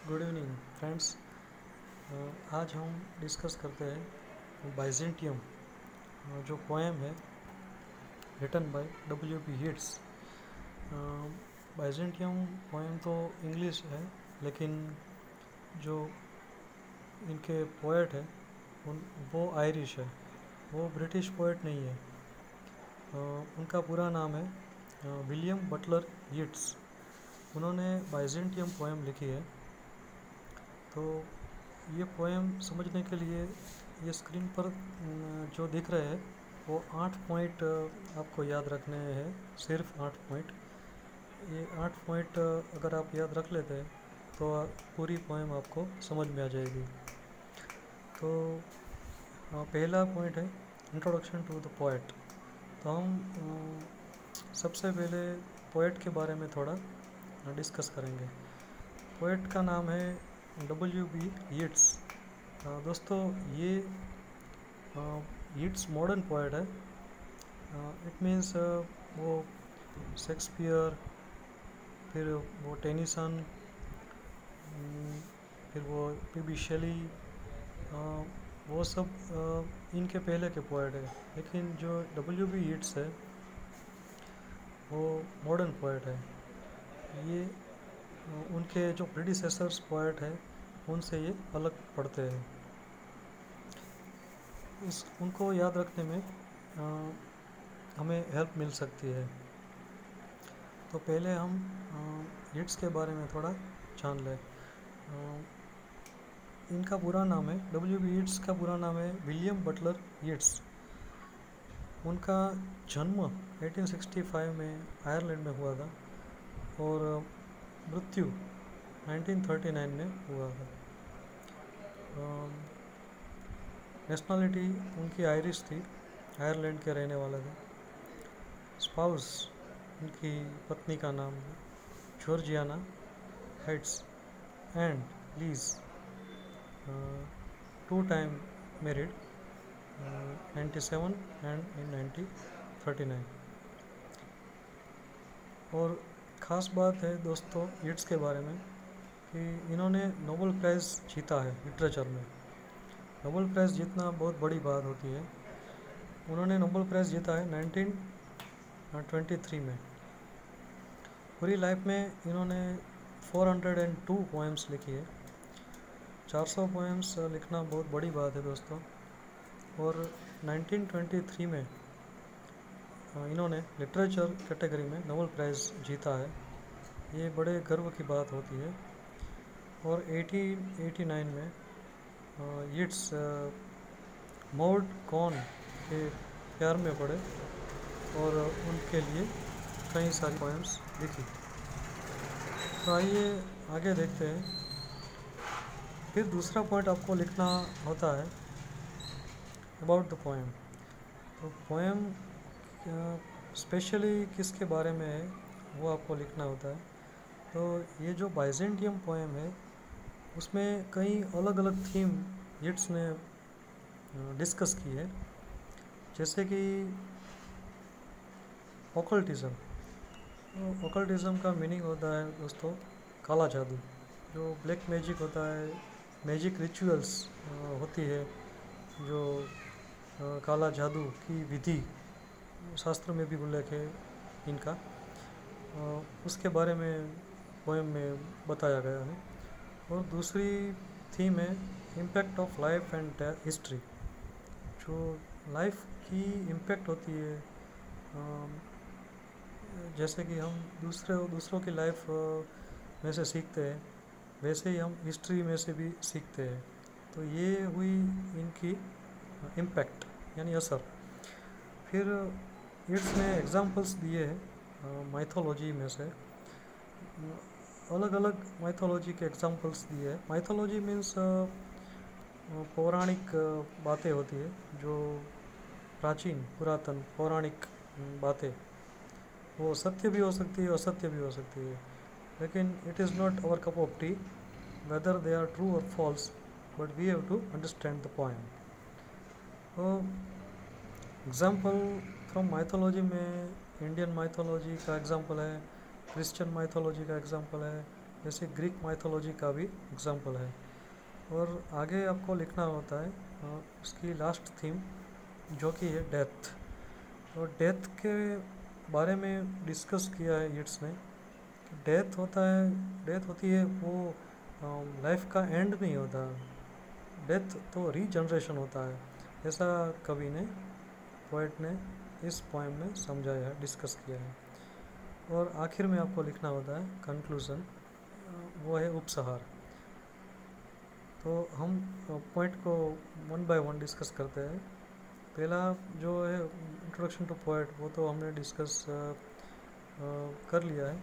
Good evening friends. आज हम discuss करते हैं बाइजेंटियम, जो पोएम है written by W.B. Yeats। Byzantium poem तो इंग्लिश है, लेकिन जो इनके पोएट है वो आयरिश है, वो ब्रिटिश पोएट नहीं है। उनका पूरा नाम है विलियम बटलर यीट्स। उन्होंने बाइजेंटियम पोएम लिखी है। तो ये पोएम समझने के लिए ये स्क्रीन पर जो दिख रहे हैं वो 8 पॉइंट आपको याद रखने हैं, सिर्फ 8 पॉइंट। ये 8 पॉइंट अगर आप याद रख लेते हैं तो पूरी पोएम आपको समझ में आ जाएगी। तो पहला पॉइंट है इंट्रोडक्शन टू द पोएट। तो हम सबसे पहले पोएट के बारे में थोड़ा डिस्कस करेंगे। पोएट का नाम है W.B. यीट्स। दोस्तों, ये यीट्स मॉडर्न पोएट है। इट मीन्स वो शेक्सपियर, फिर वो टेनिसन, फिर वो P.B. शेली, वो सब इनके पहले के पोएट है। लेकिन जो W.B. यीट्स है वो मॉडर्न पोएट है। ये उनके जो प्रीडिसेसर्स पोएट है उनसे ये अलग पढ़ते हैं। उनको याद रखने में हमें हेल्प मिल सकती है। तो पहले हम यीट्स के बारे में थोड़ा जान लें। इनका पूरा नाम है W.B. यीट्स का पूरा नाम है विलियम बटलर यीट्स। उनका जन्म 1865 में आयरलैंड में हुआ था और मृत्यु 1939 में हुआ था। नेशनलिटी उनकी आयरिश थी, आयरलैंड के रहने वाले थे। स्पाउस, उनकी पत्नी का नाम Georgiana heads and lease, 2 time married, 97 and in 1939। और ख़ास बात है दोस्तों यीट्स के बारे में कि इन्होंने नोबेल प्राइज़ जीता है लिटरेचर में। नोबेल प्राइज़ जीतना बहुत बड़ी बात होती है। उन्होंने नोबेल प्राइज़ जीता है 1923 में। पूरी लाइफ में इन्होंने 402 पोएम्स लिखी है। 400 पोएम्स लिखना बहुत बड़ी बात है दोस्तों। और 1923 में इन्होंने लिटरेचर कैटेगरी में नोबेल प्राइज़ जीता है। ये बड़े गर्व की बात होती है। और 1889 में यीट्स मॉड कॉन के प्यार में पड़े और उनके लिए कई सारी पोएम्स लिखी। तो आइए आगे देखते हैं। फिर दूसरा पॉइंट आपको लिखना होता है अबाउट द पोएम। तो पोएम स्पेशली किसके बारे में है वो आपको लिखना होता है। तो ये जो बाइजेंटियम पोएम है उसमें कई अलग अलग थीम यीट्स ने डिस्कस की है, जैसे कि ओकल्टिज़म। ओकल्टिज़म का मीनिंग होता है दोस्तों काला जादू। जो ब्लैक मैजिक होता है, मैजिक रिचुअल्स होती है, जो काला जादू की विधि शास्त्र में भी उल्लेख है इनका, उसके बारे में पोएम में बताया गया है। और दूसरी थीम है impact of life and history. जो लाइफ की इम्पैक्ट होती है, जैसे कि हम दूसरों की लाइफ में से सीखते हैं, वैसे ही हम हिस्ट्री में से भी सीखते हैं। तो ये हुई इनकी इम्पैक्ट यानी असर। फिर यीट्स ने एग्जांपल्स दिए हैं माइथोलॉजी में से, अलग अलग माइथोलॉजी के एग्जांपल्स दिए हैं। माइथोलॉजी मीन्स पौराणिक बातें होती है, जो प्राचीन पुरातन पौराणिक बातें, वो सत्य भी हो सकती है, असत्य भी हो सकती है। लेकिन it is not our cup of tea whether they are true और false, but we have to understand the poem. तो एग्जाम्पल फ्रॉम माइथोलॉजी में इंडियन माइथोलॉजी का एग्जाम्पल है, क्रिश्चियन माइथोलॉजी का एग्जाम्पल है, जैसे ग्रीक माइथोलॉजी का भी एग्जाम्पल है। और आगे आपको लिखना होता है उसकी लास्ट थीम जो कि है डेथ। तो डेथ के बारे में डिस्कस किया है यीट्स ने कि डेथ होती है वो लाइफ का एंड नहीं होता, डेथ तो रीजनरेशन होता है, ऐसा कवि ने, पोएट ने इस पोएम में समझाया है, डिस्कस किया है। और आखिर में आपको लिखना होता है कंक्लूज़न, वो है उपसंहार। तो हम पॉइंट को वन बाय वन डिस्कस करते हैं। पहला जो है इंट्रोडक्शन टू पोएट, वो तो हमने डिस्कस कर लिया है।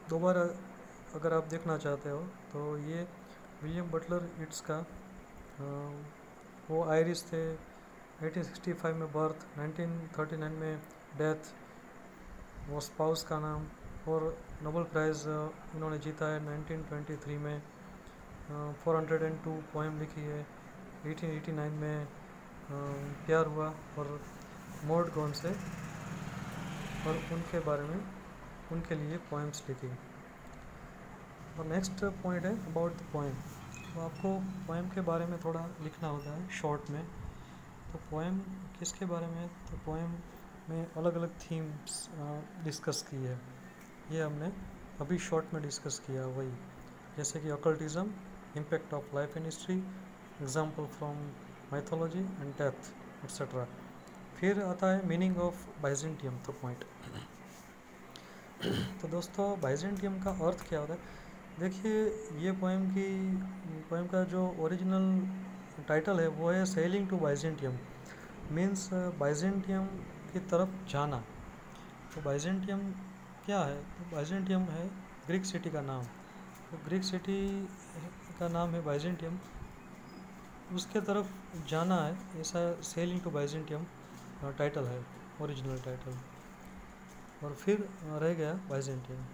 दोबारा अगर आप देखना चाहते हो तो ये विलियम बटलर यीट्स का, वो आयरिश थे, 1865 में बर्थ, 1939 में डेथ, वो स्पाउस का नाम, और नोबेल प्राइज़ इन्होंने जीता है 1923 में। 402 पोएम लिखी है। 1889 में प्यार हुआ और मॉर्ड गॉन से, और उनके बारे में, उनके लिए पोएम्स लिखी। और नेक्स्ट पॉइंट है अबाउट द पोएम। तो आपको पोएम के बारे में थोड़ा लिखना होता है शॉर्ट में। तो पोएम किसके बारे में है? तो पोएम में अलग अलग थीम्स डिस्कस की है, ये हमने अभी शॉर्ट में डिस्कस किया वही, जैसे कि occultism, impact of life in history, example from mythology and death etcetera. फिर आता है मीनिंग ऑफ बाइजेंटियम, तो पॉइंट। तो दोस्तों बाइजेंटियम का अर्थ क्या होता है? देखिए, ये पोएम का जो ओरिजिनल टाइटल है वो है sailing to Byzantium, means Byzantium की तरफ जाना। तो बाइजेंटियम क्या है? तो बाइजेंटियम है ग्रीक सिटी का नाम। तो ग्रीक सिटी का नाम है बाइजेंटियम, उसके तरफ जाना है, ऐसा सेलिंग टू बाइजेंटियम टाइटल है, ओरिजिनल टाइटल। और फिर रह गया बाइजेंटियम।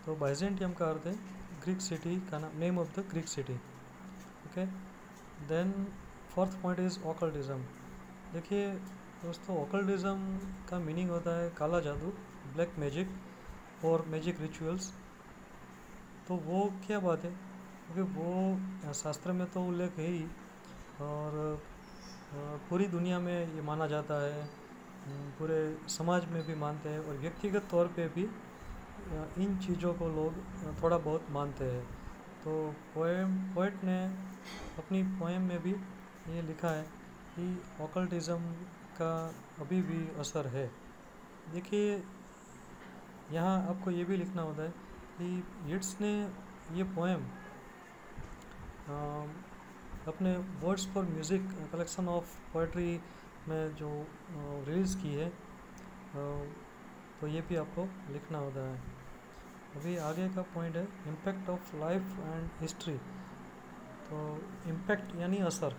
तो बाइजेंटियम का अर्थ है ग्रीक सिटी का नाम, name of the Greek city. Okay, then fourth point is occultism. देखिए दोस्तों, ऑकल्टिज्म का मीनिंग होता है काला जादू, ब्लैक मैजिक और मैजिक रिचुअल्स। तो वो क्या बात है, क्योंकि वो शास्त्र में तो उल्लेख है ही, और पूरी दुनिया में ये माना जाता है, पूरे समाज में भी मानते हैं, और व्यक्तिगत तौर पे भी इन चीज़ों को लोग थोड़ा बहुत मानते हैं। तो पोएट ने अपनी पोएम में भी ये लिखा है कि ऑकल्टिज्म का अभी भी असर है। देखिए, यहाँ आपको ये भी लिखना होता है कि यीट्स ने ये पोएम अपने words for music collection of poetry में जो रिलीज़ की है, तो ये भी आपको लिखना होता है। अभी आगे का पॉइंट है impact of life and history. तो इम्पैक्ट यानी असर,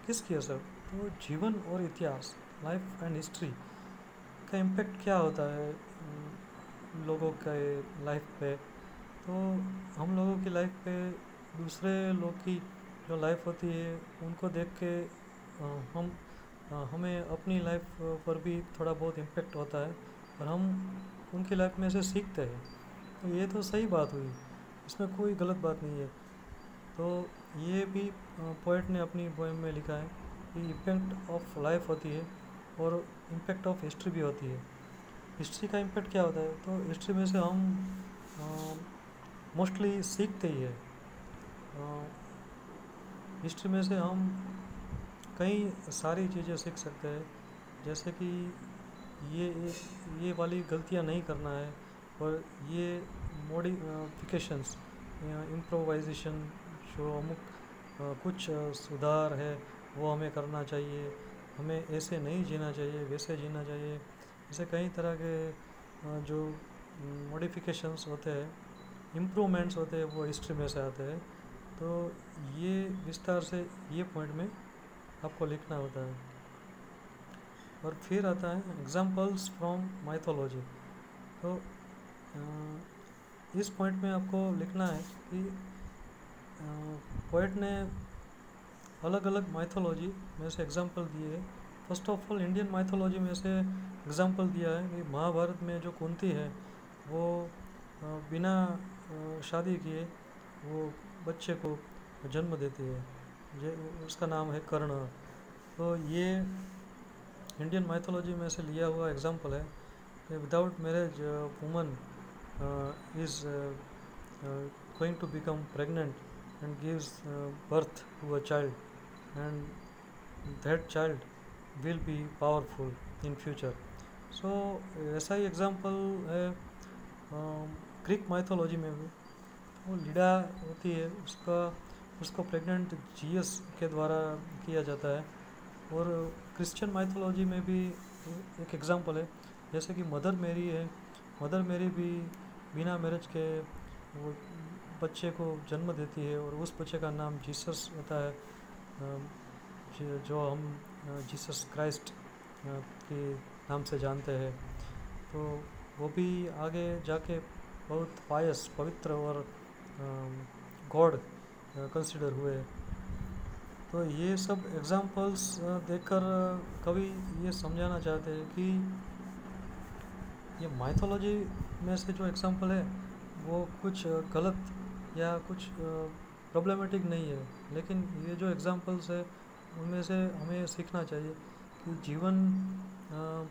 किसकी असर? तो जीवन और इतिहास, लाइफ एंड हिस्ट्री का इम्पैक्ट क्या होता है लोगों के लाइफ पे। तो हम लोगों की लाइफ पे दूसरे लोग की जो लाइफ होती है उनको देख के हमें अपनी लाइफ पर भी थोड़ा बहुत इम्पैक्ट होता है, और हम उनकी लाइफ में से सीखते हैं। तो ये तो सही बात हुई, इसमें कोई गलत बात नहीं है। तो ये भी पोएट ने अपनी पोएम में लिखा है कि इम्पैक्ट ऑफ लाइफ होती है और इम्पैक्ट ऑफ हिस्ट्री भी होती है। हिस्ट्री का इम्पैक्ट क्या होता है? तो हिस्ट्री में से हम मोस्टली सीखते ही है। हिस्ट्री में से हम कई सारी चीज़ें सीख सकते हैं, जैसे कि ये वाली गलतियां नहीं करना है, और ये मॉडिफिकेशंस, इम्प्रोवाइजेशन, जो अमुक कुछ सुधार है वो हमें करना चाहिए, हमें ऐसे नहीं जीना चाहिए, वैसे जीना चाहिए। ऐसे कई तरह के जो मॉडिफिकेशंस होते हैं, इम्प्रूवमेंट्स होते हैं, वो हिस्ट्री में से आते हैं। तो ये विस्तार से ये पॉइंट में आपको लिखना होता है। और फिर आता है एग्जाम्पल्स फ्रॉम माइथोलॉजी। तो इस पॉइंट में आपको लिखना है कि पोएट ने अलग अलग माइथोलॉजी में से एग्जाम्पल दिए। First of all Indian mythology में से एग्जाम्पल दिया है कि महाभारत में जो कुंती है वो बिना शादी किए वो बच्चे को जन्म देती है, ये उसका नाम है कर्ण। तो ये इंडियन माइथोलॉजी में से लिया हुआ एग्जाम्पल है कि without marriage woman is going to become pregnant and gives birth to a child, and that child will be powerful in future. So ऐसा ही एग्जाम्पल है ग्रीक माइथोलॉजी में भी। वो लीडा होती है, उसको प्रेग्नेंट जीएस के द्वारा किया जाता है। और क्रिश्चियन माइथोलॉजी में भी एक एग्जाम्पल है, जैसे कि मदर मैरी है। मदर मैरी भी बिना मैरिज के वो बच्चे को जन्म देती है, और उस बच्चे का नाम जीसस होता है, जो हम जीसस क्राइस्ट के नाम से जानते हैं। तो वो भी आगे जाके बहुत पायस, पवित्र और गॉड कंसिडर हुए। तो ये सब एग्जाम्पल्स देखकर कवि ये समझाना चाहते हैं कि ये माइथोलॉजी में से जो एग्जाम्पल है वो कुछ गलत या कुछ प्रॉब्लमेटिक नहीं है, लेकिन ये जो एग्जाम्पल्स है उनमें से हमें सीखना चाहिए कि जीवन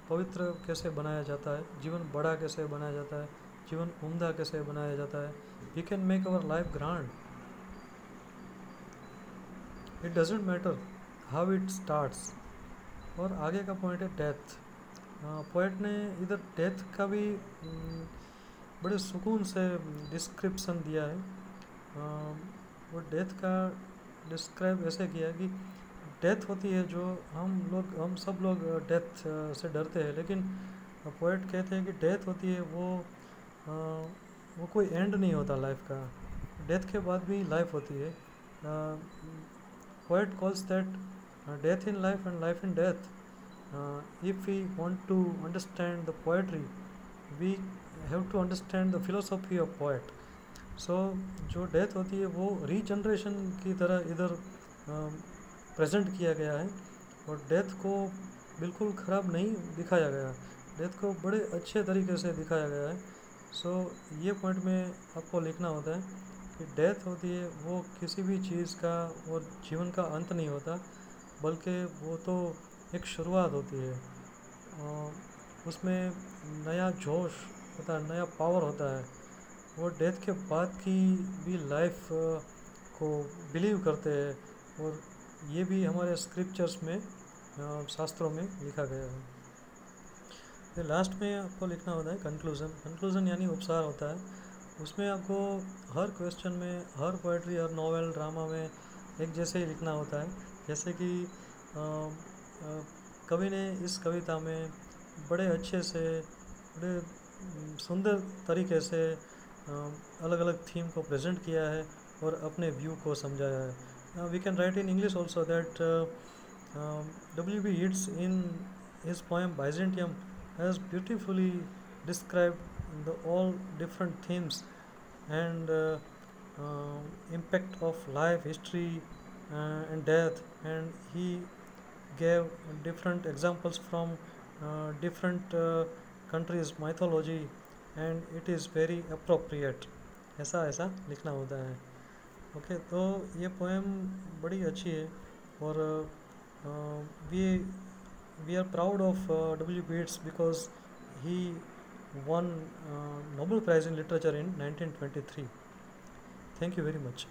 पवित्र कैसे बनाया जाता है, जीवन बड़ा कैसे बनाया जाता है, जीवन उम्दा कैसे बनाया जाता है। We can make our life grand. It doesn't matter how it starts. और आगे का पॉइंट है डेथ। पोएट ने इधर डेथ का भी बड़े सुकून से डिस्क्रिप्शन दिया है। वो डेथ का डिस्क्राइब ऐसे किया है कि डेथ होती है जो हम सब लोग डेथ से डरते हैं, लेकिन पोएट कहते हैं कि डेथ होती है वो कोई एंड नहीं होता लाइफ का। डेथ के बाद भी लाइफ होती है। Poet calls that death in life and life in death. If we want to understand the poetry, we have to understand the philosophy of poet. So जो डेथ होती है वो रीजनरेशन की तरह इधर प्रेजेंट किया गया है, और डेथ को बिल्कुल ख़राब नहीं दिखाया गया, डेथ को बड़े अच्छे तरीके से दिखाया गया है। सो ये पॉइंट में आपको लिखना होता है कि डेथ होती है वो किसी भी चीज़ का और जीवन का अंत नहीं होता, बल्कि वो तो एक शुरुआत होती है। उसमें नया जोश होता है, नया पावर होता है। वो डेथ के बाद की भी लाइफ को बिलीव करते हैं, और ये भी हमारे स्क्रिप्चर्स में, शास्त्रों में लिखा गया है। फिर लास्ट में आपको लिखना होता है कंक्लूज़न। कंक्लूज़न यानी उपसार होता है। उसमें आपको हर क्वेश्चन में, हर पोएट्री, हर नॉवेल, ड्रामा में एक जैसे ही लिखना होता है। जैसे कि कवि ने इस कविता में बड़े अच्छे से, बड़े सुंदर तरीके से अलग अलग थीम को प्रेजेंट किया है और अपने व्यू को समझाया है। We can write in English also that W.B. Yeats in his poem Byzantium has beautifully described the all different themes and impact of life, history and death, and he gave different examples from different countries mythology, and it is very appropriate। ऐसा लिखना होता है। Okay, तो ये poem बड़ी अच्छी है, और we are proud of W.B. Yeats because he won Nobel Prize in Literature in 1923। Thank you very much.